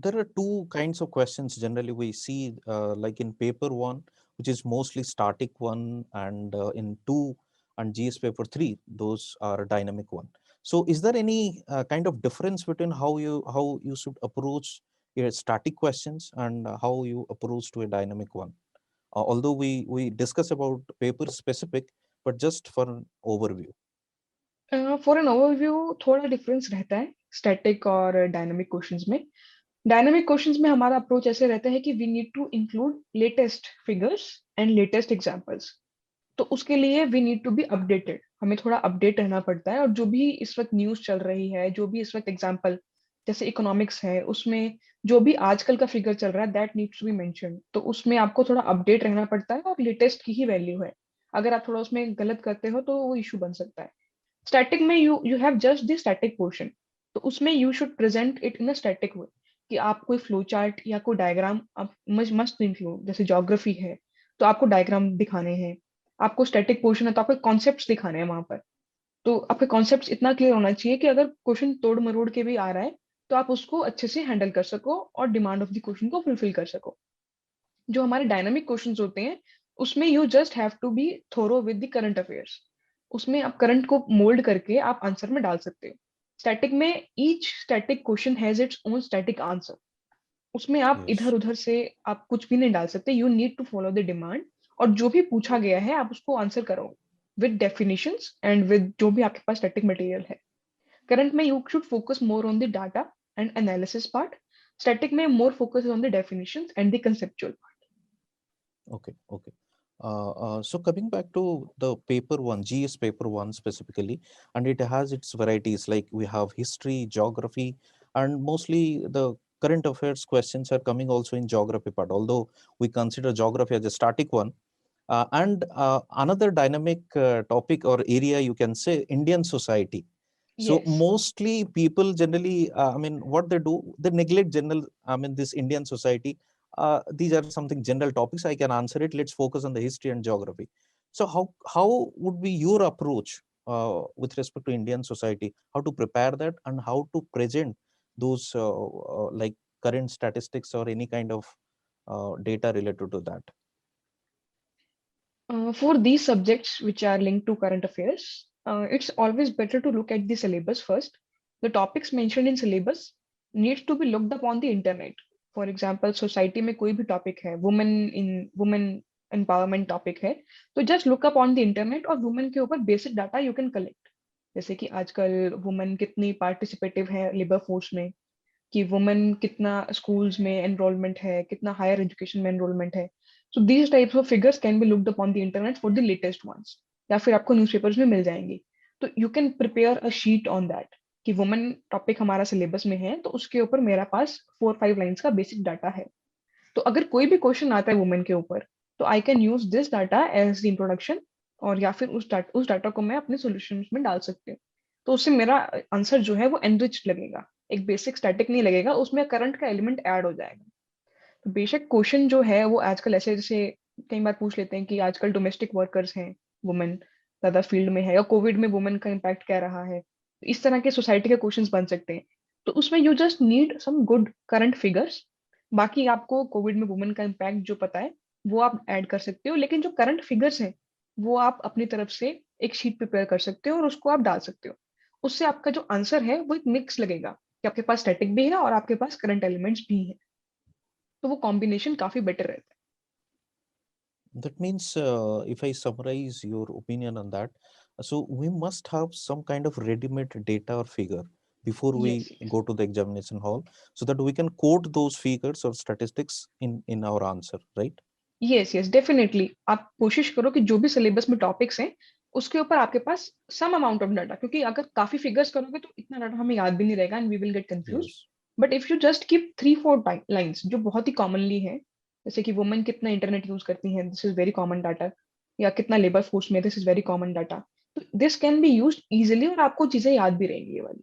there are two kinds of questions generally we see, like in paper one, which is mostly static one, and in two and GS paper three, those are dynamic one. So is there any kind of difference between how you should approach your static questions and how you approach to a dynamic one? Although we discuss about paper specific, but just for an overview. For an overview थोड़ा difference रहता है static और dynamic questions में। Dynamic questions में हमारा approach ऐसे रहता है कि we need to include latest figures and latest examples. तो उसके लिए we need to be updated, हमें थोड़ा अपडेट रहना पड़ता है, और जो भी इस वक्त न्यूज़ चल रही है, जो भी इस वक्त एग्जांपल जैसे इकोनॉमिक्स है, उसमें जो भी आजकल का फिगर चल रहा है that needs to be mention. तो उसमें आपको थोड़ा अपडेट रहना पड़ता है और लेटेस्ट की ही वैल्यू है। अगर आप थोड़ा उसमें गलत करते हो तो वो इशू बन सकता है। स्टैटिक में you have just the static portion, तो उसमें you should present it in a static way, कि आप कोई फ्लो चार्ट या कोई डायग्राम आप मस्ट इंक्लूड। जैसे ज्योग्राफी है तो आपको डायग्राम दिखाने हैं, आपको स्टैटिक पोर्शन है तो आपको कॉन्सेप्ट्स दिखाने हैं वहां पर। तो आपके कॉन्सेप्ट्स इतना क्लियर होना चाहिए कि अगर क्वेश्चन तोड़ मरोड़ के भी आ रहा है तो आप उसको अच्छे से हैंडल कर सको और डिमांड ऑफ द क्वेश्चन को फुलफिल कर सको। जो हमारे डायनामिक क्वेश्चंस होते हैं उसमें you just have to be thorough with the current affairs. उसमें आप करंट को मोल्ड करके आप आंसर में डाल सकते हो। स्टैटिक में each static question has its own static answer. उसमें आप Yes. इधर उधर से आप कुछ भी नहीं डाल सकते। You need to follow the demand, और जो भी पूछा गया है आप उसको आंसर करो विद डेफिनेशंस एंड विद जो भी आपके पास स्टैटिक मटेरियल है। करंट में you should focus more on the data and analysis part. Static में more focus on the definitions and the conceptual part. Okay, okay. So coming back to the paper one, GS paper one specifically, and it has its varieties, like we have history, geography, and mostly the current affairs questions are coming also in geography part, although we consider geography as a static one. And another dynamic topic or area, you can say, Indian society. So Yes. mostly people generally, I mean, what they do, they neglect general, I mean, this Indian society. These are something general topics. I can answer it. Let's focus on the history and geography. So how would be your approach with respect to Indian society? How to prepare that and how to present those like current statistics or any kind of data related to that? For these subjects which are linked to current affairs, it's always better to look at the syllabus first. The topics mentioned in syllabus needs to be looked up on the internet. For example, society में कोई भी topic है, women empowerment topic है, तो just look up on the internet और women के ऊपर basic data you can collect. जैसे कि आजकल women कितनी participative है labor force में, कि वुमेन कितना स्कूल्स में एनरोलमेंट है, कितना हायर एजुकेशन में एनरोलमेंट है। So these types of figures can be looked upon the internet for the latest ones, या फिर आपको न्यूज़पेपर्स में मिल जाएंगे। तो you can prepare a sheet on that कि वुमेन टॉपिक हमारा सिलेबस में है तो उसके ऊपर मेरा पास 4-5 लाइन्स का बेसिक डाटा है। तो अगर कोई भी क्वेश्चन आता है वुमेन के ऊपर तो I can use this data as the introduction, और या फिर उस डाटा को मैं अपने सॉल्यूशन में डाल सकती हूँ। तो उससे मेरा आंसर जो है वो एनरिच लगेगा, एक बेसिक स्टैटिक नहीं लगेगा, उसमें करंट का एलिमेंट ऐड हो जाएगा। तो बेशक क्वेश्चन जो है वो आजकल ऐसे जैसे कई बार पूछ लेते हैं कि आजकल डोमेस्टिक वर्कर्स हैं वुमेन ज्यादा फील्ड में है, या कोविड में वुमेन का इम्पैक्ट क्या रहा है, इस तरह के सोसाइटी के क्वेश्चंस बन सकते हैं। तो उसमें you just need some good current figures. बाकी आपको कोविड में वुमेन का इम्पैक्ट जो पता है वो आप ऐड कर सकते हो, लेकिन जो करंट फिगर्स हैं वो आप अपनी तरफ से एक शीट प्रिपेयर कर सकते हो और उसको आप डाल सकते हो। उससे आपका जो आंसर है वो एक मिक्स लगेगा कि आपके पास स्टैटिक भी है और आपके पास करंट एलिमेंट्स भी है। तो वो कॉम्बिनेशन काफी बेटर रहता That means, if I summarize your opinion on that, so we must have some kind of ready-made data or figure before है। we yes yes go to the examination hall, so that we can quote those figures or statistics in our answer, right? Yes yes definitely आप कोशिश करो कि जो भी syllabus में topics हैं उसके ऊपर आपके पास सम अमाउंट ऑफ डाटा, क्योंकि अगर काफी फिगर्स करोगे तो इतना डाटा हमें याद भी नहीं रहेगा and we will get confuse. Yes. But if you just keep 3-4 lines जो बहुत ही कॉमनली है, जैसे कि वुमेन कितना इंटरनेट यूज करती हैं, this is very common data, या कितना लेबर फोर्स में, this is very common data. तो this can be use easily और आपको चीजें याद भी रहेंगी ये वाली।